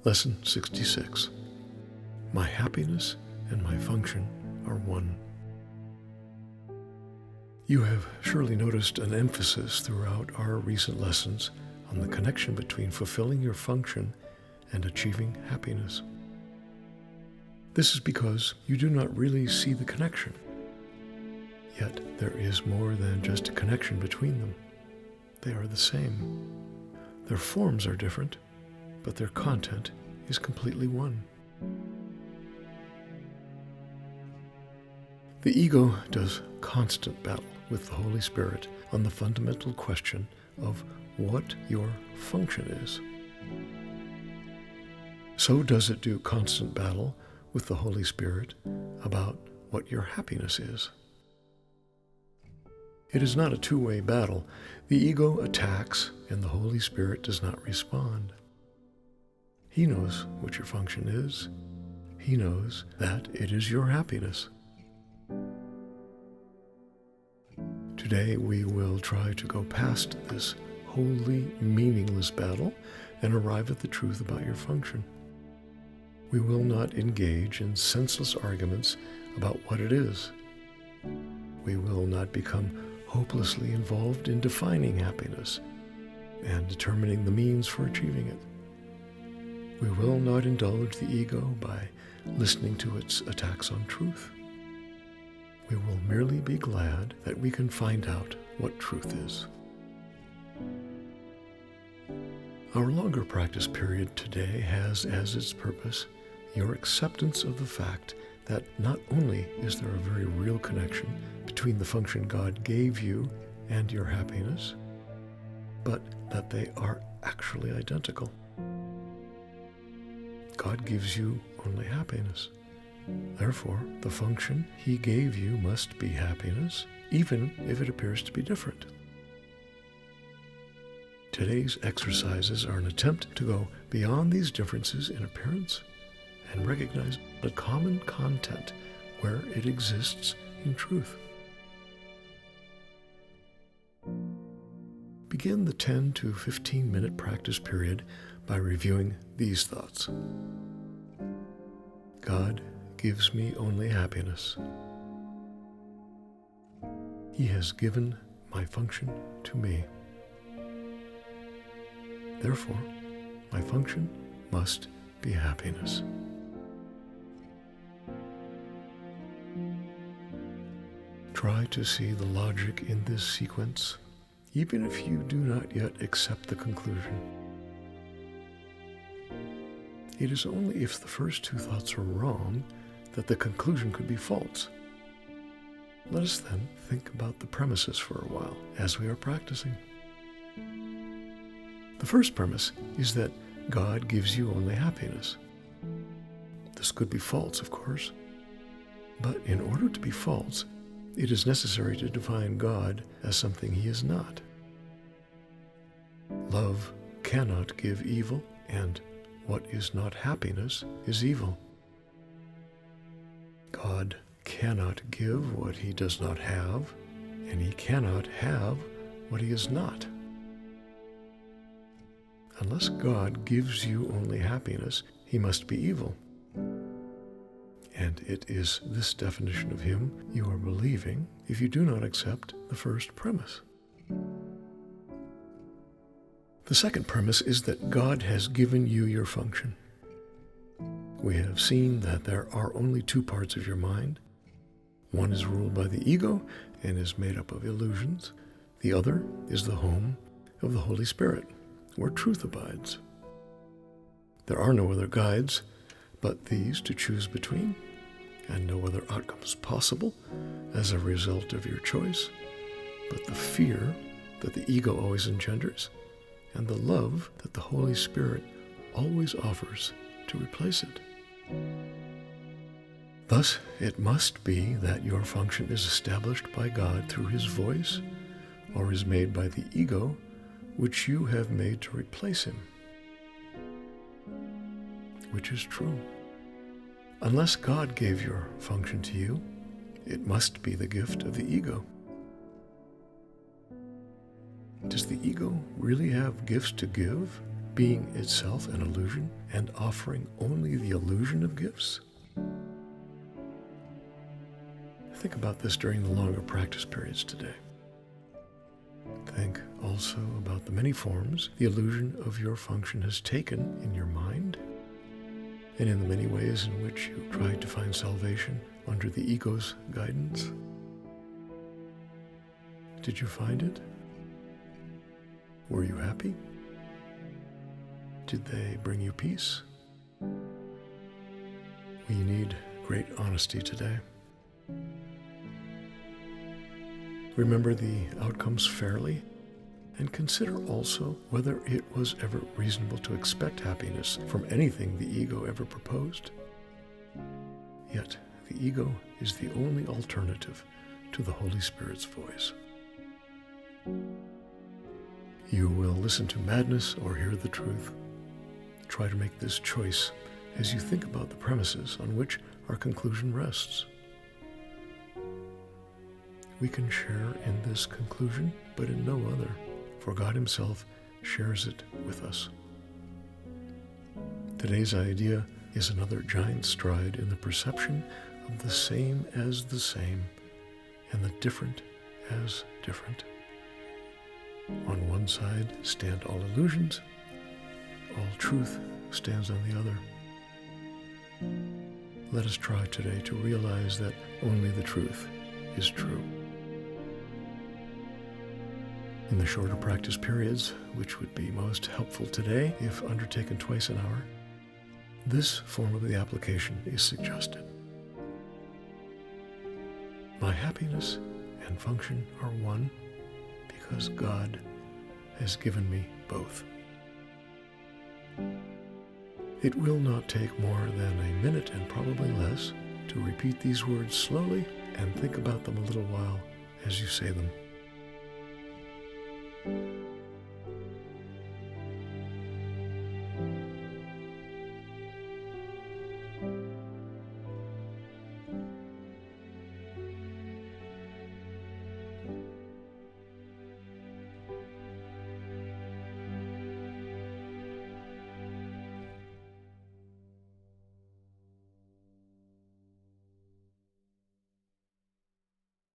Lesson 66. My happiness and my function are one. You have surely noticed an emphasis throughout our recent lessons on the connection between fulfilling your function and achieving happiness. This is because you do not really see the connection. Yet there is more than just a connection between them. They are the same. Their forms are different, but their content is completely one. The ego does constant battle with the Holy Spirit on the fundamental question of what your function is. So does it do constant battle with the Holy Spirit about what your happiness is. It is not a two-way battle. The ego attacks and the Holy Spirit does not respond. He knows what your function is. He knows that it is your happiness. Today we will try to go past this wholly meaningless battle and arrive at the truth about your function. We will not engage in senseless arguments about what it is. We will not become hopelessly involved in defining happiness and determining the means for achieving it. We will not indulge the ego by listening to its attacks on truth. We will merely be glad that we can find out what truth is. Our longer practice period today has as its purpose your acceptance of the fact that not only is there a very real connection between the function God gave you and your happiness, but that they are actually identical. God gives you only happiness. Therefore, the function He gave you must be happiness, even if it appears to be different. Today's exercises are an attempt to go beyond these differences in appearance and recognize the common content where it exists in truth. Begin the 10 to 15 minute practice period by reviewing these thoughts. God gives me only happiness. He has given my function to me. Therefore, my function must be happiness. Try to see the logic in this sequence, even if you do not yet accept the conclusion. It is only if the first two thoughts are wrong that the conclusion could be false. Let us then think about the premises for a while as we are practicing. The first premise is that God gives you only happiness. This could be false, of course, but in order to be false, it is necessary to define God as something He is not. Love cannot give evil, and what is not happiness is evil. God cannot give what He does not have, and He cannot have what He is not. Unless God gives you only happiness, He must be evil. And it is this definition of Him you are believing if you do not accept the first premise. The second premise is that God has given you your function. We have seen that there are only two parts of your mind. One is ruled by the ego and is made up of illusions. The other is the home of the Holy Spirit, where truth abides. There are no other guides but these to choose between, and no other outcomes possible as a result of your choice, but the fear that the ego always engenders, and the love that the Holy Spirit always offers to replace it. Thus, it must be that your function is established by God through His voice, or is made by the ego, which you have made to replace Him. Which is true? Unless God gave your function to you, it must be the gift of the ego. Does the ego really have gifts to give being itself an illusion and offering only the illusion of gifts? Think about this during the longer practice periods today. Think also about the many forms the illusion of your function has taken in your mind, and in the many ways in which you tried to find salvation under the ego's guidance. Did you find it? Were you happy? Did they bring you peace? We need great honesty today. Remember the outcomes fairly, and consider also whether it was ever reasonable to expect happiness from anything the ego ever proposed. Yet, the ego is the only alternative to the Holy Spirit's voice. You will listen to madness or hear the truth. Try to make this choice as you think about the premises on which our conclusion rests. We can share in this conclusion, but in no other, for God Himself shares it with us. Today's idea is another giant stride in the perception of the same as the same, and the different as different. On one side stand all illusions, all truth stands on the other. Let us try today to realize that only the truth is true. In the shorter practice periods, which would be most helpful today if undertaken twice an hour, this form of the application is suggested. My happiness and function are one because God has given me both. It will not take more than a minute and probably less to repeat these words slowly and think about them a little while as you say them.